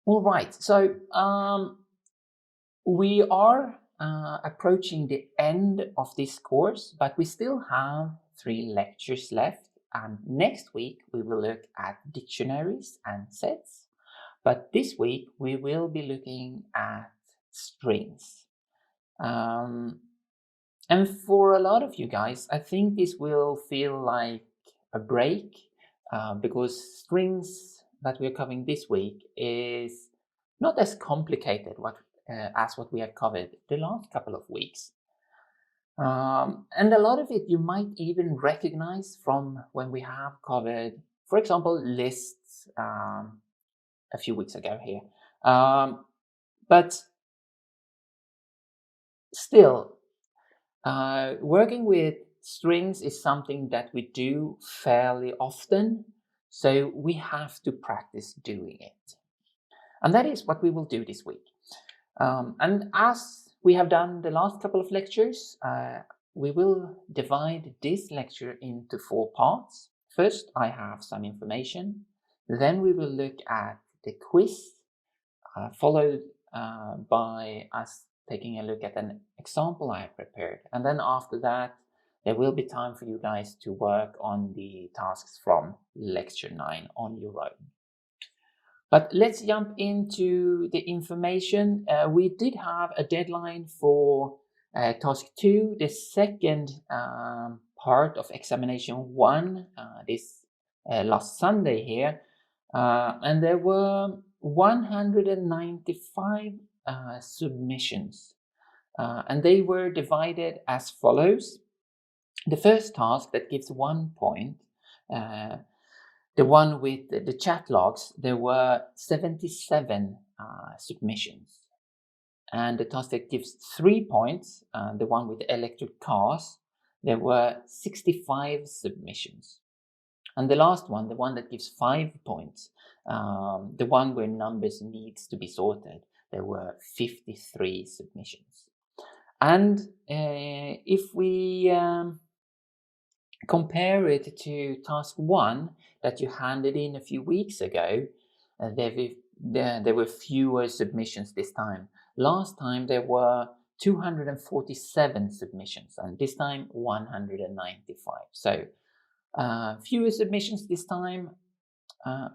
All right, so we are approaching the end of this course, but we still have 3 lectures left. And next week we will look at dictionaries and sets. But this week we will be looking at strings. And for a lot of you guys, I think this will feel like a break because strings that we're covering this week is not as complicated as what we have covered the last couple of weeks. And a lot of it you might even recognize from when we have covered, for example, lists a few weeks ago here. But still, working with strings is something that we do fairly often, so we have to practice doing it. And that is what we will do this week. And as we have done the last couple of lectures, we will divide this lecture into 4 parts. First, I have some information. Then we will look at the quiz, followed by us taking a look at an example I have prepared. And then after that, there will be time for you guys to work on the tasks from lecture 9 on your own. But let's jump into the information. We did have a deadline for task 2, the second part of examination 1, this last Sunday here. And there were 195 submissions, and they were divided as follows. The first task that gives 1 point, the one with the chat logs, there were 77 submissions. And the task that gives 3 points, the one with the electric cars, there were 65 submissions. And the last one, the one that gives 5 points, the one where numbers needs to be sorted, there were 53 submissions. And if we compare it to task 1 that you handed in a few weeks ago, there were fewer submissions this time. Last time there were 247 submissions, and this time 195. So fewer submissions this time.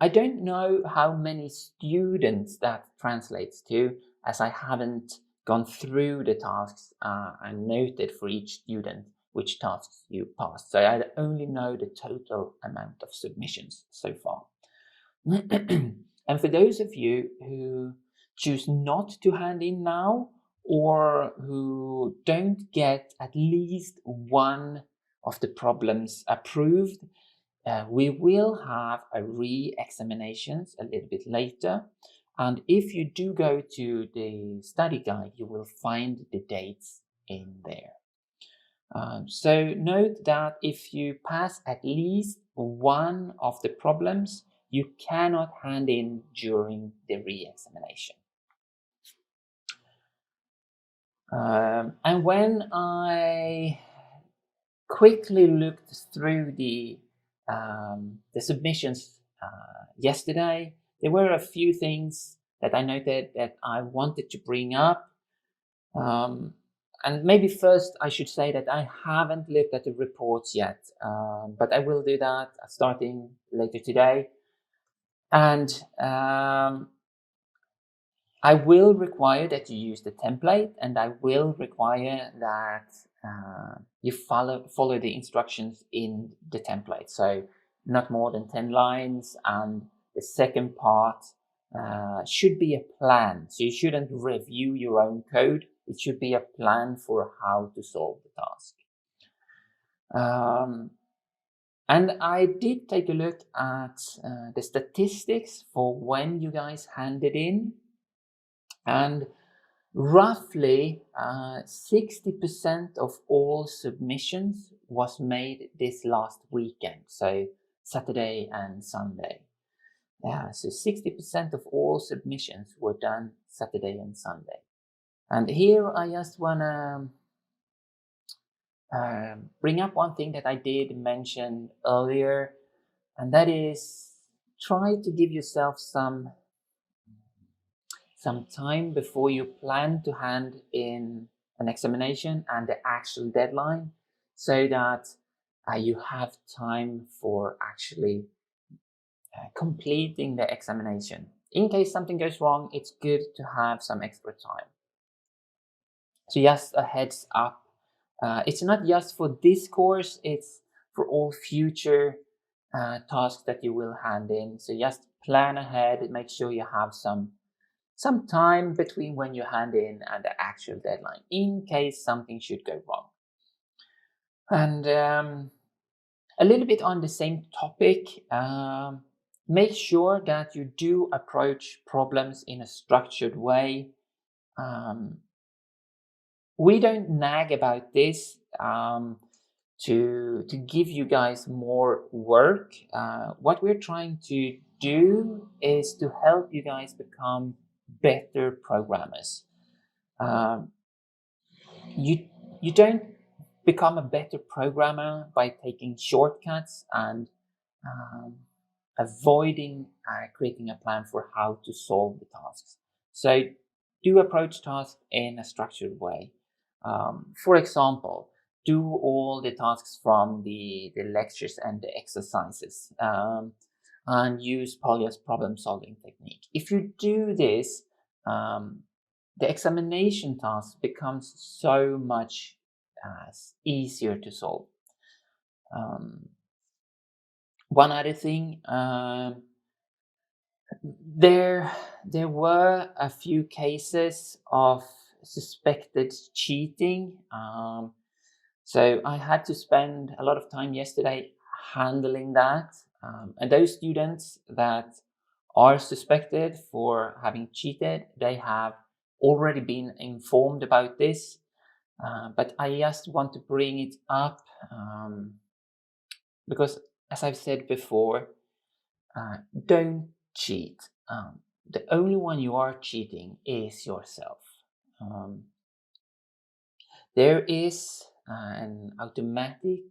I don't know how many students that translates to, as I haven't gone through the tasks and noted for each student which tasks you passed. So I only know the total amount of submissions so far. And for those of you who choose not to hand in now, or who don't get at least one of the problems approved, we will have a re-examinations a little bit later. And if you do go to the study guide, you will find the dates in there. So note that if you pass at least one of the problems, you cannot hand in during the re-examination. And when I quickly looked through the submissions yesterday, there were a few things that I noted that I wanted to bring up. And maybe first I should say that I haven't looked at the reports yet, but I will do that starting later today. And I will require that you use the template, and I will require that you follow the instructions in the template. So not more than 10 lines, and the second part should be a plan. So you shouldn't review your own code. It should be a plan for how to solve the task. And I did take a look at the statistics for when you guys handed in. And roughly 60% of all submissions was made this last weekend, so Saturday and Sunday. Yeah, so 60% of all submissions were done Saturday and Sunday. And here I just want to bring up one thing that I did mention earlier, and that is try to give yourself some some time before you plan to hand in an examination and the actual deadline, so that you have time for actually completing the examination. In case something goes wrong, it's good to have some extra time. So just a heads up, it's not just for this course, it's for all future tasks that you will hand in. So just plan ahead and make sure you have some time between when you hand in and the actual deadline, in case something should go wrong. And a little bit on the same topic, make sure that you do approach problems in a structured way. We don't nag about this to give you guys more work. What we're trying to do is to help you guys become better programmers. You don't become a better programmer by taking shortcuts and avoiding creating a plan for how to solve the tasks. So do approach tasks in a structured way. For example, do all the tasks from the lectures and the exercises, and use Polya's problem solving technique. If you do this, the examination task becomes so much easier to solve. One other thing, there were a few cases of suspected cheating. So I had to spend a lot of time yesterday handling that. And those students that are suspected for having cheated, they have already been informed about this. But I just want to bring it up because, as I've said before, don't cheat. The only one you are cheating is yourself. There is an automatic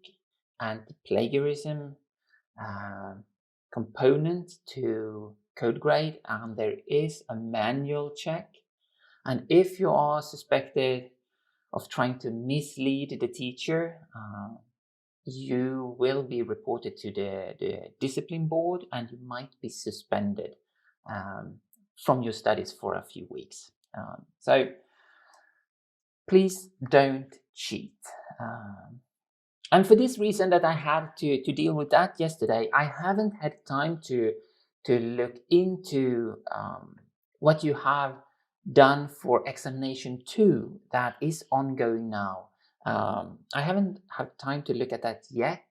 anti-plagiarism component to code grade, and there is a manual check. And if you are suspected of trying to mislead the teacher, you will be reported to the discipline board, and you might be suspended from your studies for a few weeks. So please don't cheat. And for this reason that I had to deal with that yesterday, I haven't had time to look into what you have done for examination 2 that is ongoing now. I haven't had time to look at that yet,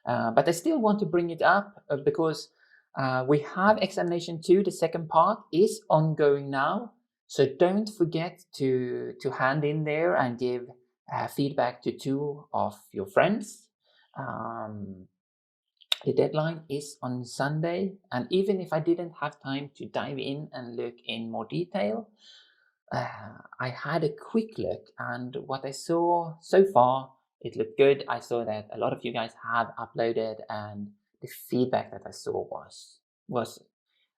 but I still want to bring it up because we have examination 2, the second part is ongoing now. So don't forget to hand in there and give feedback to 2 of your friends. The deadline is on Sunday, and even if I didn't have time to dive in and look in more detail, I had a quick look, and what I saw so far, it looked good. I saw that a lot of you guys have uploaded, and the feedback that I saw was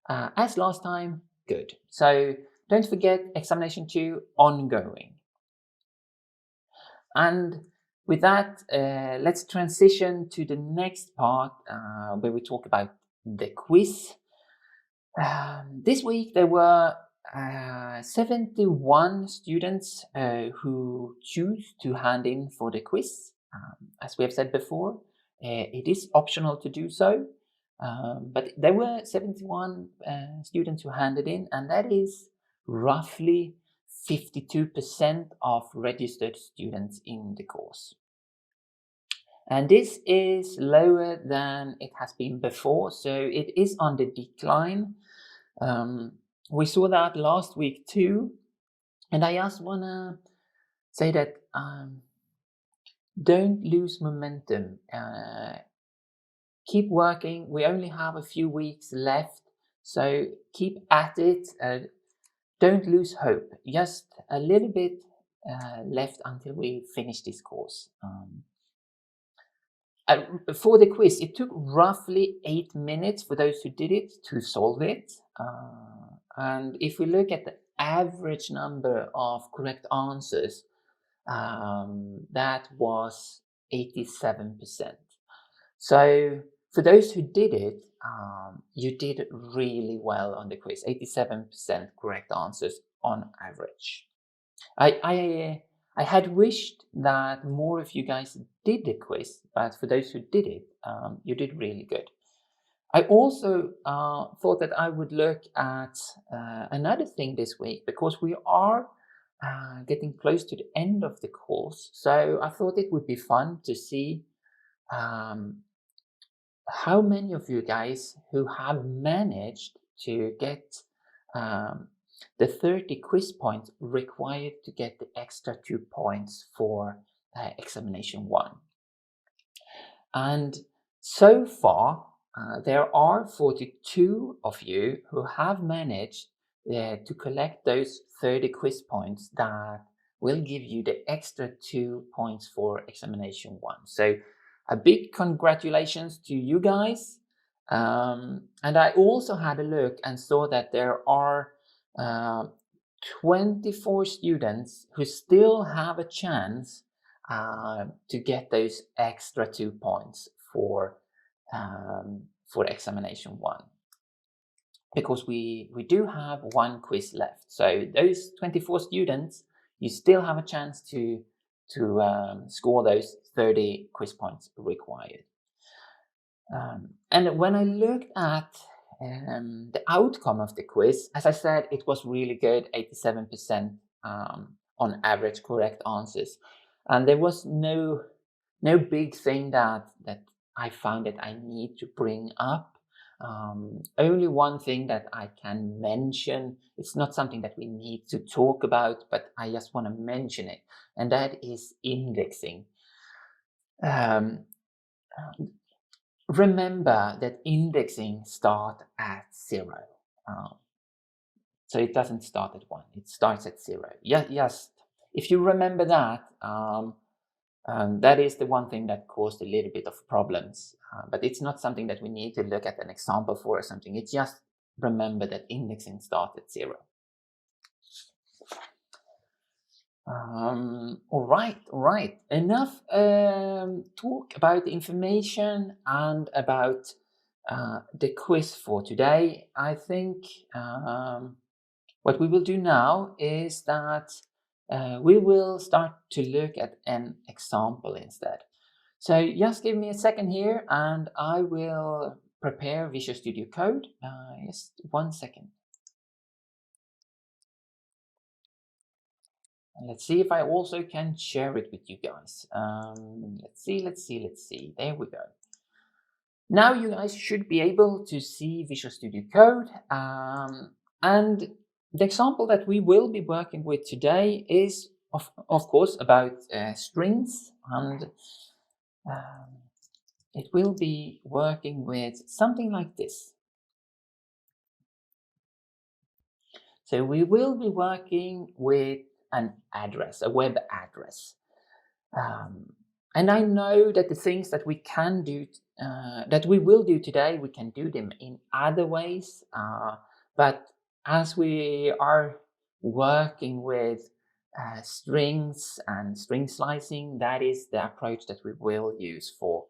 as last time, good. So don't forget examination 2 ongoing. And with that, let's transition to the next part where we talk about the quiz. This week there were 71 students who choose to hand in for the quiz. As we have said before, it is optional to do so, but there were 71 students who handed in, and that is roughly 52% of registered students in the course. And this is lower than it has been before, so it is on the decline. We saw that last week too, and I just want to say that don't lose momentum. Keep working. We only have a few weeks left, so keep at it. Don't lose hope. Just a little bit left until we finish this course. For the quiz, it took roughly 8 minutes for those who did it to solve it. And if we look at the average number of correct answers, that was 87%. So for those who did it, you did really well on the quiz. 87% correct answers on average. I had wished that more of you guys did the quiz, but for those who did it, you did really good. I also thought that I would look at another thing this week, because we are getting close to the end of the course. So I thought it would be fun to see how many of you guys who have managed to get the 30 quiz points required to get the extra 2 points for examination 1. And so far, there are 42 of you who have managed to collect those 30 quiz points that will give you the extra 2 points for examination 1. So a big congratulations to you guys. And I also had a look and saw that there are 24 students who still have a chance to get those extra 2 points for examination 1, because we do have 1 quiz left. So those 24 students, you still have a chance to score those 30 quiz points required. And when I looked at the outcome of the quiz, as I said, it was really good, 87% on average correct answers. And there was no big thing that I found that I need to bring up. Only one thing that I can mention, it's not something that we need to talk about, but I just want to mention it, and that is indexing. Remember that indexing starts at 0. So it doesn't start at 1, it starts at 0. Yes, if you remember that, that is the one thing that caused a little bit of problems, but it's not something that we need to look at an example for or something. It's just remember that indexing starts at 0. All right. Enough talk about the information and about the quiz for today. I think what we will do now is that we will start to look at an example instead. So just give me a second here and I will prepare Visual Studio Code. Just 1 second. And let's see if I also can share it with you guys. Let's see. There we go. Now you guys should be able to see Visual Studio Code. And the example that we will be working with today is, of course, about strings. And it will be working with something like this. So we will be working with an address, a web address. And I know that the things that we can do, that we will do today, we can do them in other ways. But as we are working with strings and string slicing, that is the approach that we will use for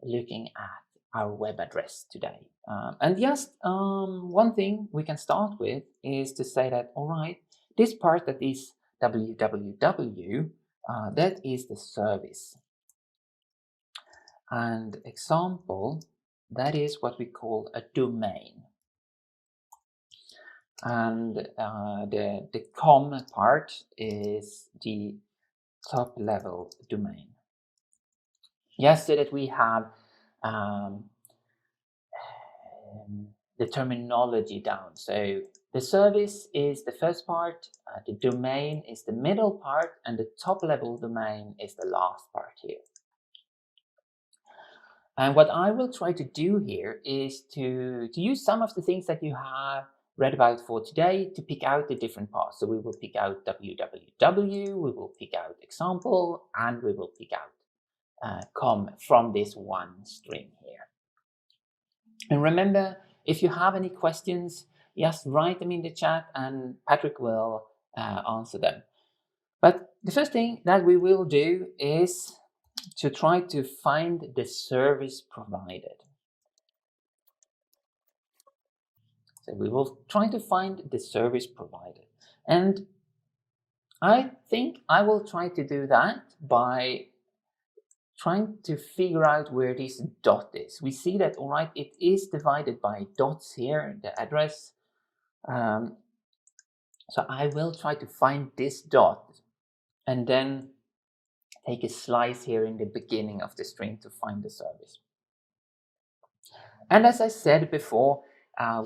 looking at our web address today. And just one thing we can start with is to say that, all right, this part that is www, that is the service. And example, that is what we call a domain. And the com part is the top level domain. Yes, so that we have the terminology down. So the service is the first part, the domain is the middle part, and the top level domain is the last part here. And what I will try to do here is to use some of the things that you have read about for today to pick out the different parts. So we will pick out www, we will pick out example, and we will pick out com from this one string here. And remember, if you have any questions, just write them in the chat and Patrick will answer them. But the first thing that we will do is to try to find the service provided. So we will try to find the service provided. And I think I will try to do that by trying to figure out where this dot is. We see that, all right, it is divided by dots here, the address. So I will try to find this dot and then take a slice here in the beginning of the string to find the service. And as I said before,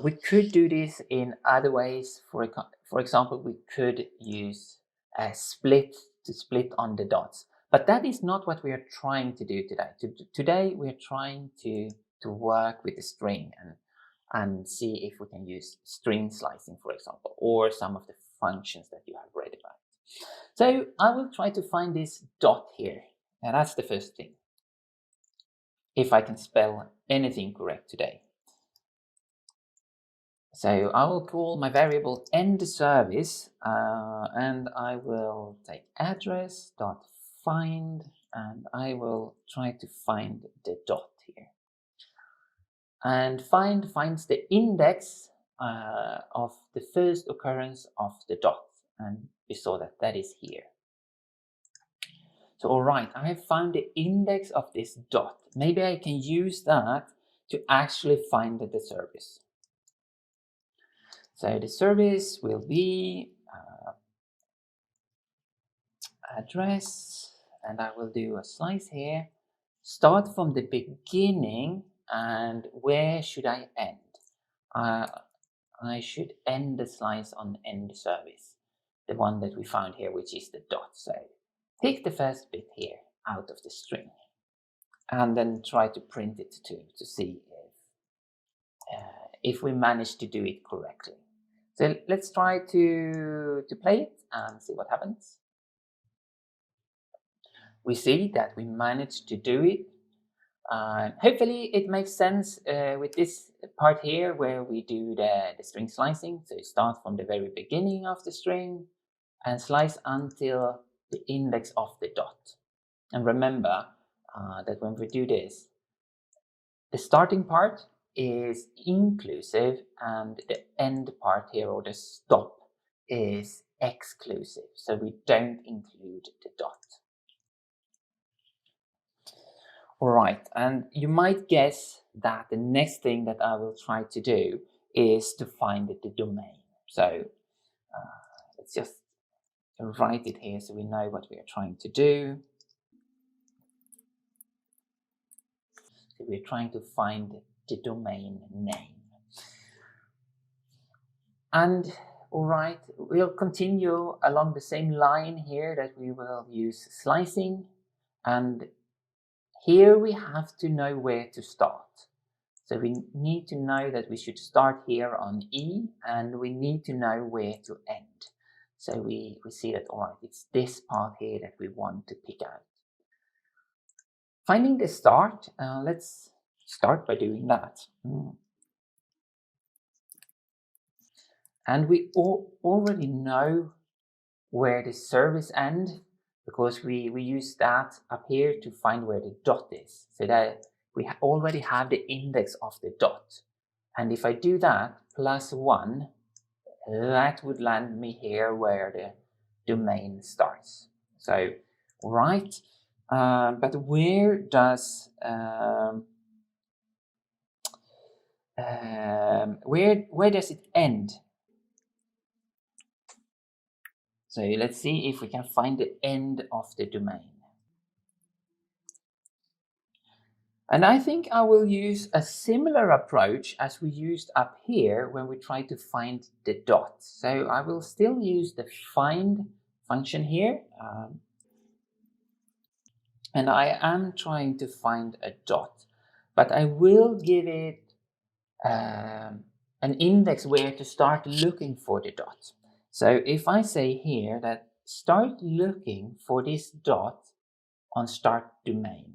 we could do this in other ways. For example, we could use a split to split on the dots. But that is not what we are trying to do today. Today we are trying to work with the string and see if we can use string slicing, for example, or some of the functions that you have read about. So I will try to find this dot here. And that's the first thing. If I can spell anything correct today. So I will call my variable end service and I will take address.find and I will try to find the dot here. And find finds the index of the first occurrence of the dot, and we saw that that is here. So all right, I have found the index of this dot. Maybe I can use that to actually find the service. So the service will be address, and I will do a slice here. Start from the beginning, and where should I end? I should end the slice on end service, the one that we found here, which is the dot. So take the first bit here out of the string, and then try to print it to see if we manage to do it correctly. So let's try to play it and see what happens. We see that we managed to do it. Hopefully it makes sense with this part here where we do the string slicing. So you start from the very beginning of the string and slice until the index of the dot. And remember that when we do this, the starting part is inclusive and the end part here, or the stop, is exclusive. So we don't include the dot. All right, and you might guess that the next thing that I will try to do is to find the domain. So let's just write it here so we know what we are trying to do. So we're trying to find the domain name. And all right, we'll continue along the same line here that we will use slicing. And here we have to know where to start. So we need to know that we should start here on E, and we need to know where to end. So we see that, all right, it's this part here that we want to pick out. Finding the start, let's start by doing that. And we already know where the service ends because we use that up here to find where the dot is. So that we already have the index of the dot. And if I do that, +1, that would land me here where the domain starts. So, right, but where does it end? So let's see if we can find the end of the domain. And I think I will use a similar approach as we used up here when we try to find the dot. So I will still use the find function here. And I am trying to find a dot, but I will give it an index where to start looking for the dot. So if I say here that start looking for this dot on start domain.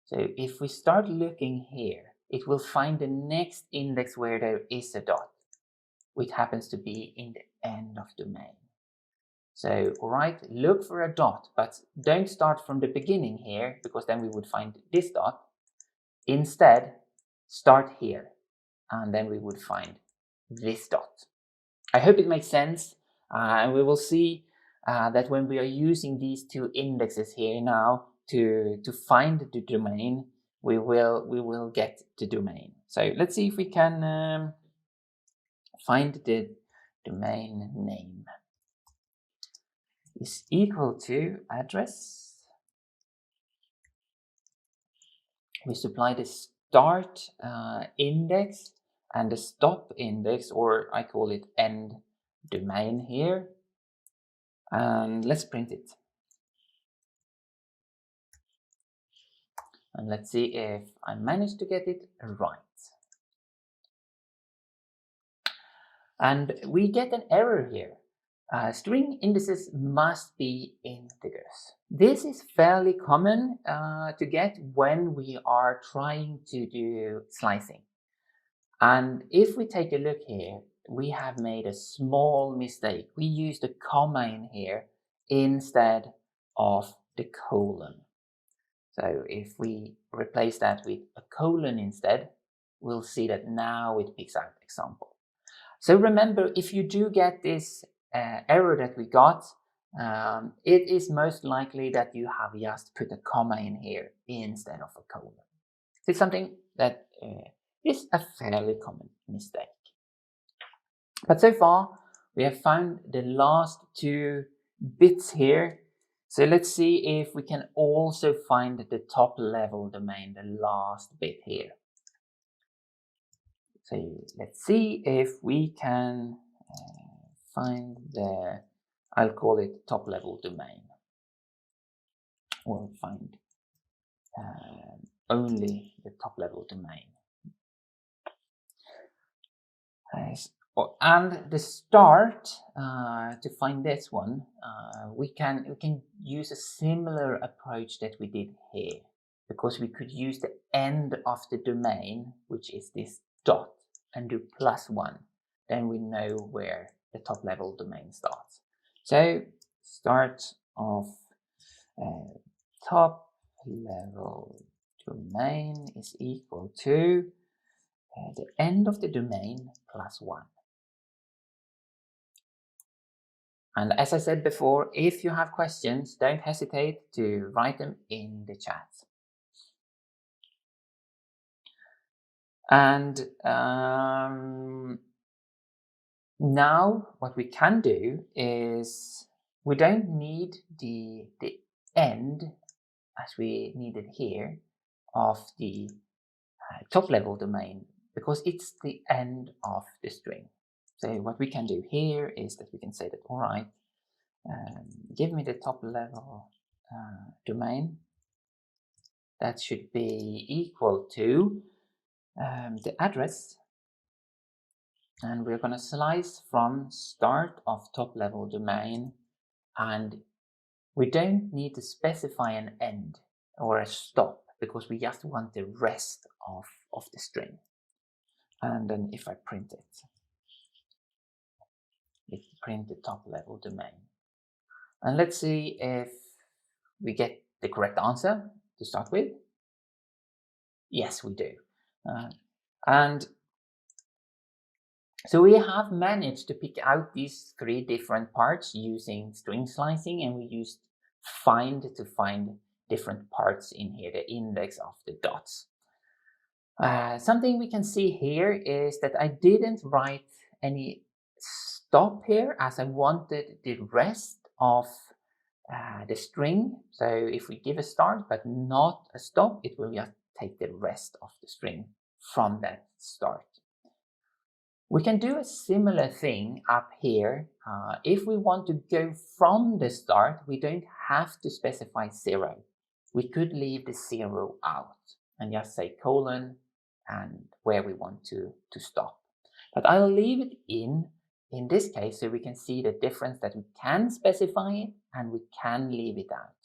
So if we start looking here, it will find the next index where there is a dot. which happens to be in the end of domain. So, all right, look for a dot, but don't start from the beginning here, because then we would find this dot. Instead, start here, and then we would find this dot. I hope it makes sense, and we will see that when we are using these two indexes here now to find the domain, we will get the domain. So let's see if we can find the domain name. Is equal to address. We supply the start index and the stop index, or I call it end domain here. And let's print it. And let's see if I manage to get it right. And we get an error here. String indices must be integers. This is fairly common to get when we are trying to do slicing. And if we take a look here, we have made a small mistake. We used a comma in here instead of the colon. So if we replace that with a colon instead, we'll see that now it picks out example. So remember, if you do get this error that we got, it is most likely that you have just put a comma in here instead of a colon. It's something that is a fairly common mistake. But so far, we have found the last two bits here. So let's see if we can also find the top level domain, the last bit here. So let's see if we can find the, I'll call it top level domain. We'll find only the top level domain. And the start, to find this one, we can use a similar approach that we did here, because we could use the end of the domain, which is this dot, and do +1. Then we know where the top level domain starts. So start of top level domain is equal to the end of the domain +1. And as I said before, if you have questions, don't hesitate to write them in the chat. And now what we can do is, we don't need the end as we needed here of the top level domain, because it's the end of the string. So what we can do here is that we can say that, all right, give me the top level domain. That should be equal to the address. And we're going to slice from start of top level domain, and we don't need to specify an end or a stop, because we just want the rest of the string. And then if I print it, we print the top level domain. And let's see if we get the correct answer to start with. Yes, we do. And so we have managed to pick out these three different parts using string slicing, and we used find to find different parts in here, the index of the dots. Something we can see here is that I didn't write any stop here, as I wanted the rest of the string. So if we give a start but not a stop, it will just take the rest of the string from that start. We can do a similar thing up here. If we want to go from the start, we don't have to specify 0. We could leave the 0 out and just say colon and where we want to stop. But I'll leave it in this case, so we can see the difference, that we can specify it and we can leave it out.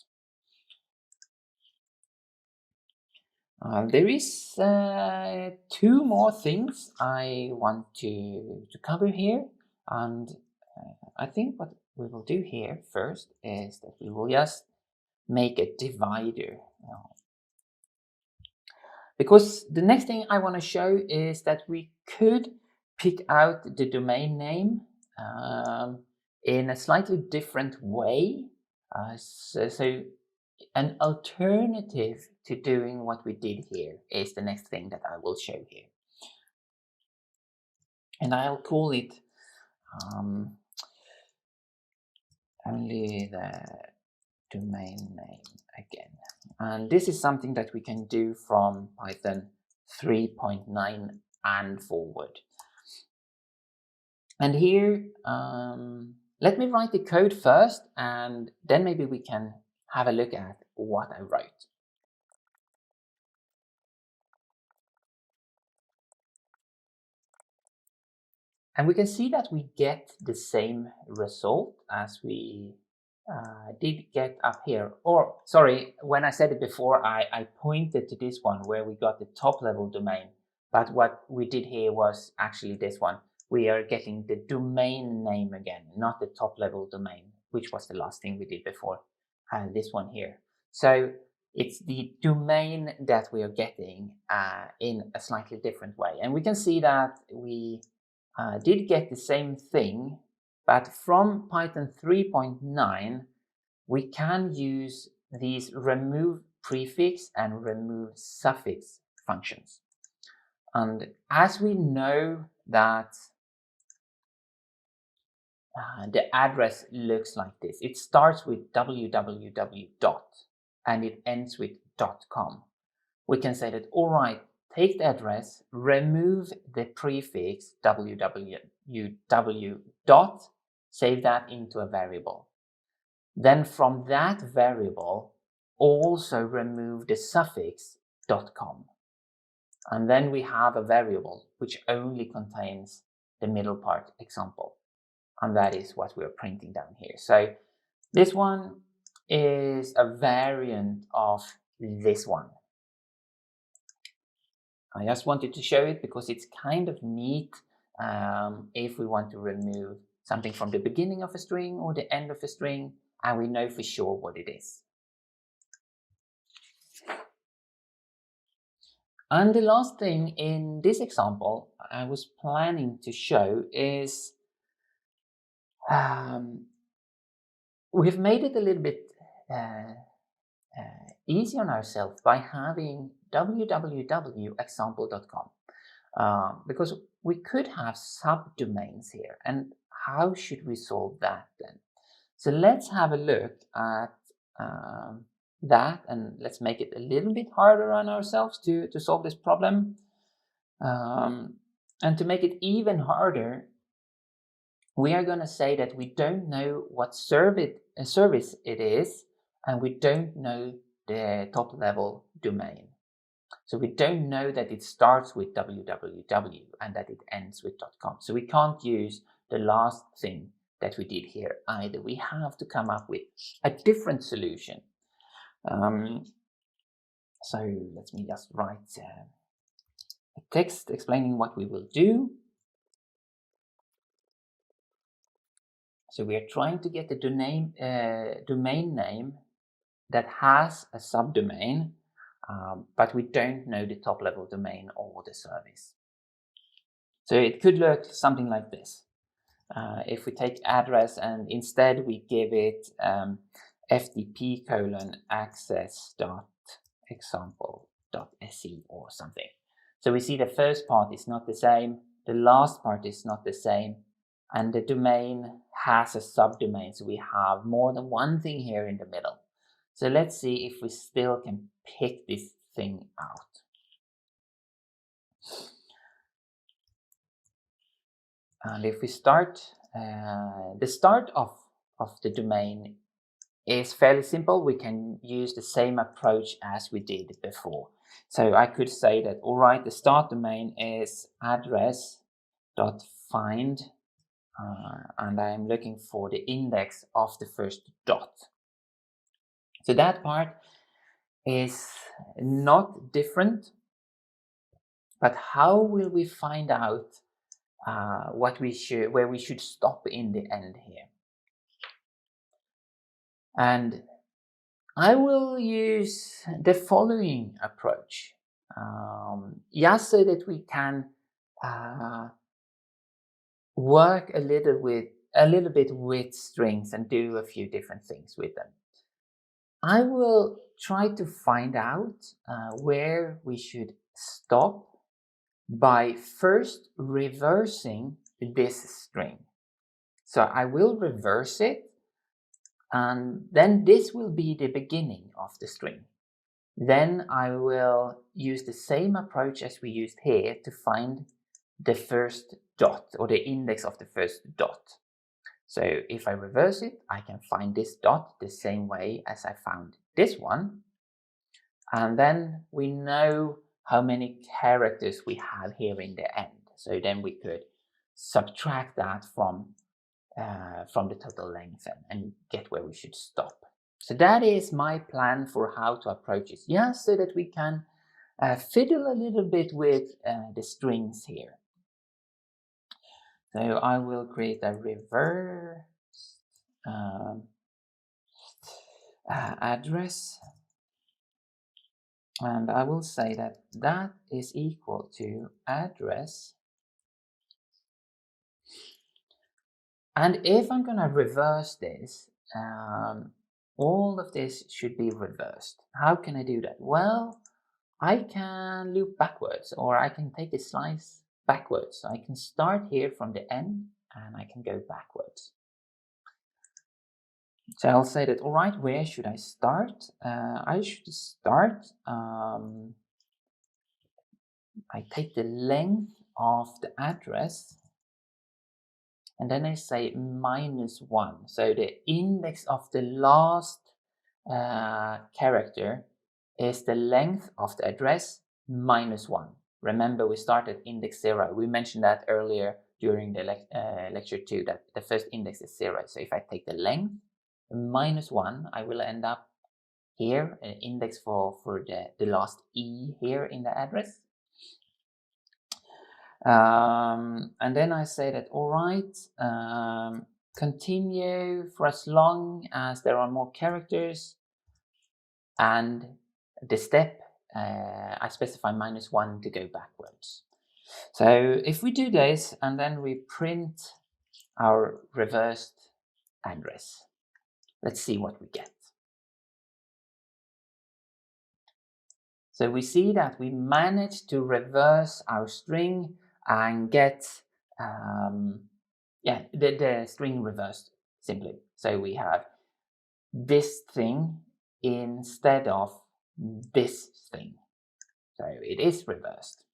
There is two more things I want to cover here, and I think what we will do here first is that we will just make a divider. Because the next thing I want to show is that we could pick out the domain name in a slightly different way. So an alternative to doing what we did here is the next thing that I will show here. And I'll call it only the domain name again. And this is something that we can do from Python 3.9 and forward. And here, let me write the code first, and then maybe we can have a look at what I wrote. And we can see that we get the same result as we did get up here. Or, sorry, when I said it before, I pointed to this one where we got the top level domain. But what we did here was actually this one. We are getting the domain name again, not the top level domain, which was the last thing we did before, this one here. So it's the domain that we are getting in a slightly different way. And we can see that we did get the same thing, but from Python 3.9, we can use these remove prefix and remove suffix functions. And as we know that the address looks like this, it starts with www dot and it ends with .com. We can say that, all right, take the address, remove the prefix www dot, save that into a variable. Then from that variable, also remove the suffix .com. And then we have a variable which only contains the middle part example. And that is what we're printing down here. So this one is a variant of this one. I just wanted to show it because it's kind of neat if we want to remove something from the beginning of a string or the end of a string, and we know for sure what it is. And the last thing in this example I was planning to show is we've made it a little bit easy on ourselves by having www.example.com because we could have subdomains here. And how should we solve that then? So let's have a look at that, and let's make it a little bit harder on ourselves to solve this problem. And to make it even harder, we are going to say that we don't know what service it is, and we don't know the top level domain. So we don't know that it starts with www and that it ends with .com. So we can't use the last thing that we did here either. We have to come up with a different solution. So let me just write a text explaining what we will do. So we are trying to get the domain name that has a subdomain, but we don't know the top level domain or the service. So it could look something like this. If we take address and instead we give it ftp:/access.example.se or something. So we see the first part is not the same, the last part is not the same, and the domain has a subdomain. So we have more than one thing here in the middle. So let's see if we still can pick this thing out. And if we start, the start of the domain is fairly simple. We can use the same approach as we did before. So I could say that, all right, the start domain is address.find, and I'm looking for the index of the first dot. So that part is not different, but how will we find out where we should stop in the end here? And I will use the following approach, just so that we can work a little bit with strings and do a few different things with them. I will try to find out where we should stop by first reversing this string. So I will reverse it, and then this will be the beginning of the string. Then I will use the same approach as we used here to find the first dot, or the index of the first dot. So if I reverse it, I can find this dot the same way as I found this one. And then we know how many characters we have here in the end. So then we could subtract that from the total length and get where we should stop. So that is my plan for how to approach it. Yeah, so that we can fiddle a little bit with the strings here. So I will create a reverse address, and I will say that that is equal to address. And if I'm going to reverse this, all of this should be reversed. How can I do that? Well, I can loop backwards, or I can take a slice backwards. So I can start here from the end and I can go backwards. So I'll say that, all right, where should I start? I should start, I take the length of the address, and then I say -1. So the index of the last character is the length of the address -1. Remember, we started index 0. We mentioned that earlier during the lecture 2, that the first index is 0. So if I take the length -1, I will end up here, an index for the last E here in the address. And then I say that, all right, continue for as long as there are more characters, and the step, I specify -1 to go backwards. So if we do this and then we print our reversed address, let's see what we get. So we see that we managed to reverse our string and get the string reversed simply. So we have this thing instead of this thing. So it is reversed.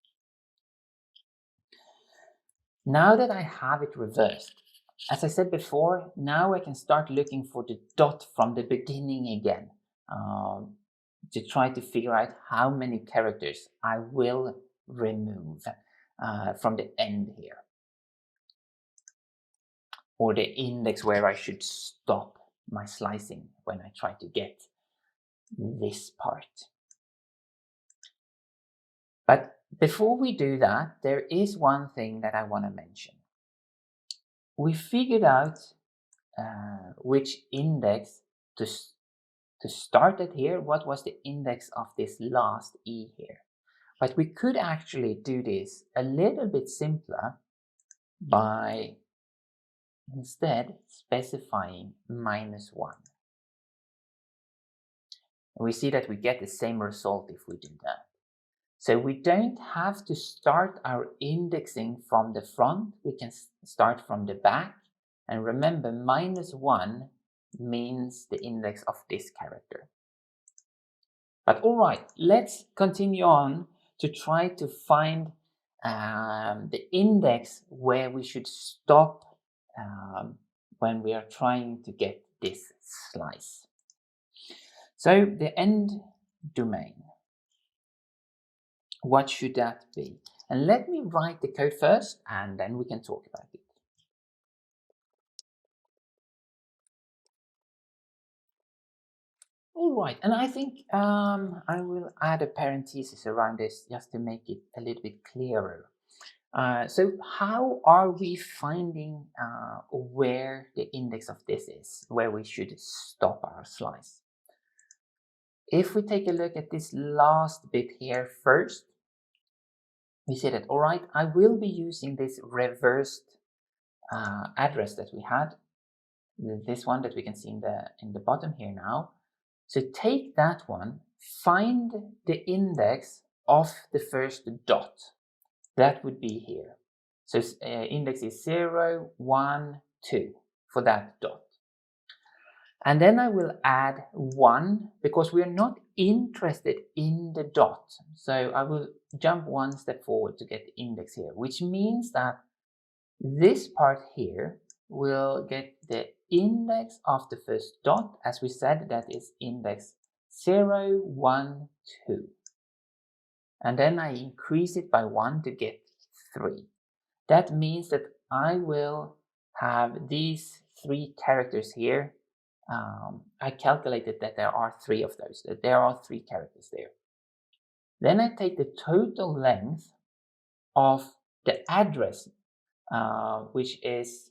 Now that I have it reversed, as I said before, now I can start looking for the dot from the beginning again, to try to figure out how many characters I will remove from the end here, or the index where I should stop my slicing when I try to get this part. But before we do that, there is one thing that I want to mention. We figured out which index to start at here. What was the index of this last E here? But we could actually do this a little bit simpler by instead specifying -1. And we see that we get the same result if we do that. So we don't have to start our indexing from the front, we can start from the back. And remember, -1 means the index of this character. But all right, let's continue on to try to find the index where we should stop when we are trying to get this slice. So the end domain, what should that be? And let me write the code first, and then we can talk about it. All All right, and I think I will add a parenthesis around this just to make it a little bit clearer. So how are we finding where the index of this is, where we should stop our slice? If we take a look at this last bit here first, we see that, all right, I will be using this reversed address that we had, this one that we can see in the bottom here now. So take that one, find the index of the first dot. That would be here. So index is 0, 1, 2 for that dot. And then I will add 1 because we are not interested in the dot. So I will jump one step forward to get the index here, which means that this part here will get the index of the first dot. As we said, that is index 0, 1, 2. And then I increase it by 1 to get 3. That means that I will have these 3 characters here. I calculated that there are 3 of those, that there are 3 characters there. Then I take the total length of the address, which is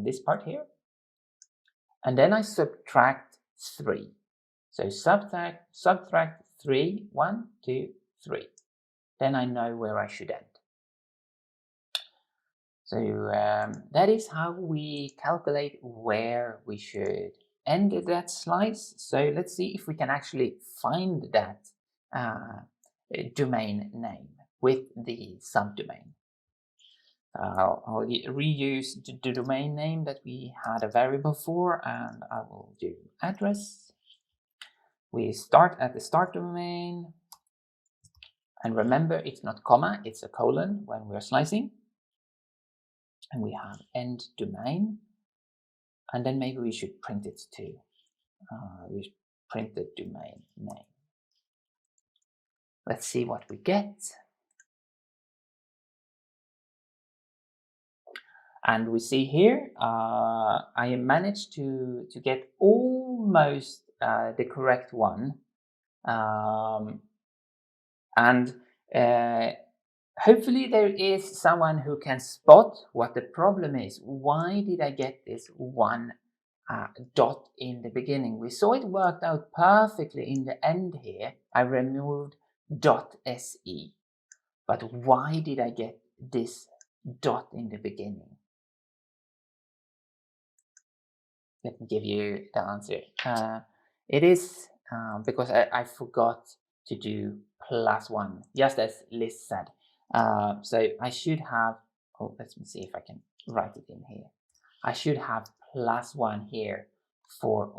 this part here, and then I subtract 3. So subtract 3, 1, 2, 3. Then I know where I should end. So that is how we calculate where we should end that slice. So let's see if we can actually find that domain name with the subdomain. I'll reuse the domain name that we had a variable for, and I will do address. We start at the start domain, and remember it's not comma, it's a colon when we're slicing. And we have end domain, and then maybe we should print it too. We print the domain name. Let's see what we get. And we see here, I managed to get almost the correct one. Hopefully there is someone who can spot what the problem is. Why did I get this one dot in the beginning? We saw it worked out perfectly in the end here. I removed .se. But why did I get this dot in the beginning? Let me give you the answer. It is because I forgot to do +1, just as Liz said. So I should have, let me see if I can write it in here. I should have +1 here for,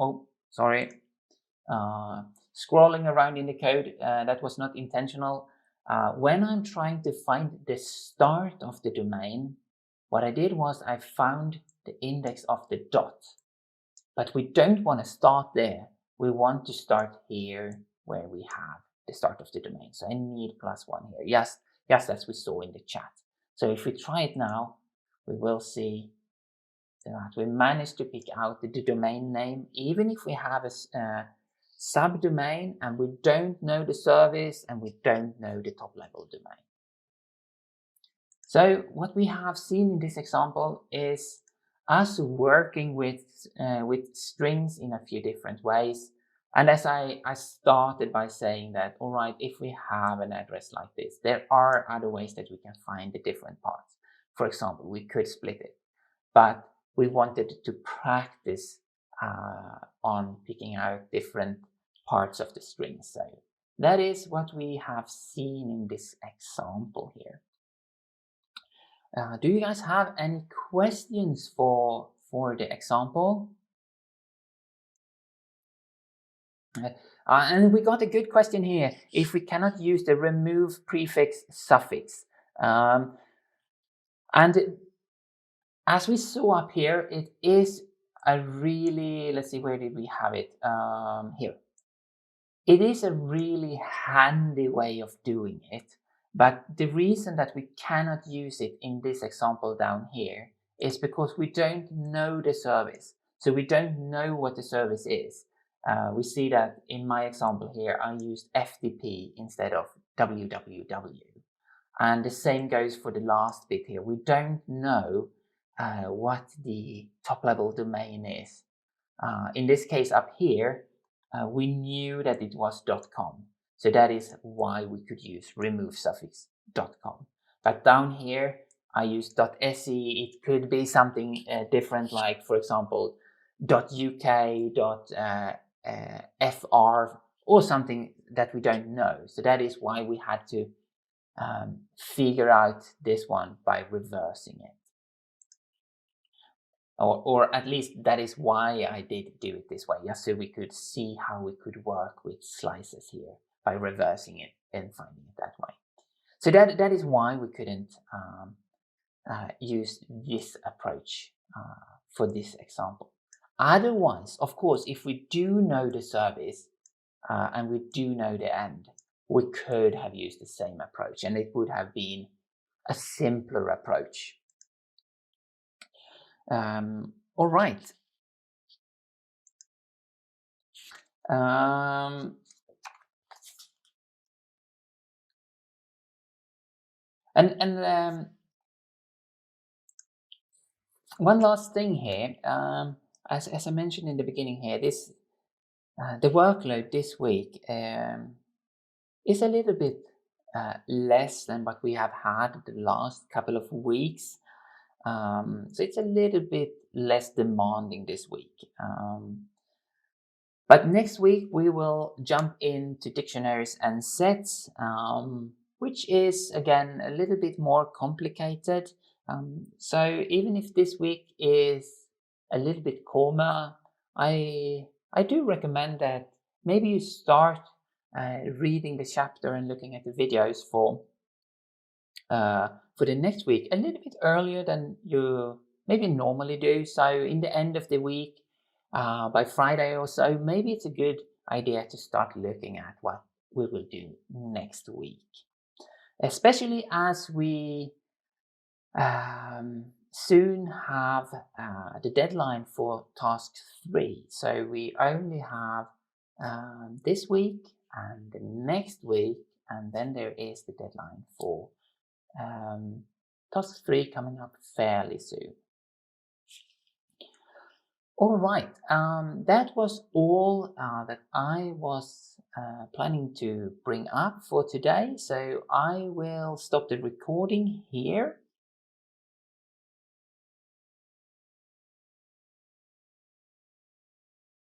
scrolling around in the code, that was not intentional. When I'm trying to find the start of the domain, what I did was I found the index of the dot. But we don't want to start there. We want to start here where we have the start of the domain. So I need +1 here. Yes, as we saw in the chat. So if we try it now, we will see that we managed to pick out the domain name, even if we have a subdomain and we don't know the service and we don't know the top level domain. So what we have seen in this example is us working with strings in a few different ways. And as I started by saying that, all right, if we have an address like this, there are other ways that we can find the different parts. For example, we could split it, but we wanted to practice on picking out different parts of the string. So that is what we have seen in this example here. Do you guys have any questions for the example? And we got a good question here. If we cannot use the remove prefix suffix. And as we saw up here, it is a really, let's see, where did we have it? Here. It is a really handy way of doing it. But the reason that we cannot use it in this example down here is because we don't know the service. So we don't know what the service is. we see that in my example here, I used FTP instead of www. And the same goes for the last bit here. We don't know what the top level domain is. In this case up here, we knew that it was .com. So that is why we could use remove suffix .com. But down here, I use .se. It could be something different, like, for example, .uk, .fr, or something that we don't know. So that is why we had to figure out this one by reversing it. Or at least that is why I did do it this way, just so we could see how we could work with slices here by reversing it and finding it that way. So that is why we couldn't use this approach for this example. Otherwise, of course, if we do know the service and we do know the end, we could have used the same approach, and it would have been a simpler approach. All right. One last thing here, as I mentioned in the beginning here, this the workload this week is a little bit less than what we have had the last couple of weeks. So it's a little bit less demanding this week. But next week we will jump into dictionaries and sets, which is again a little bit more complicated. So even if this week is a little bit calmer, I do recommend that maybe you start reading the chapter and looking at the videos for the next week a little bit earlier than you maybe normally do. So in the end of the week, by Friday or so, maybe it's a good idea to start looking at what we will do next week, especially as we soon have the deadline for task 3. So we only have this week and the next week, and then there is the deadline for task 3 coming up fairly soon. All right, that was all that I was planning to bring up for today. So I will stop the recording here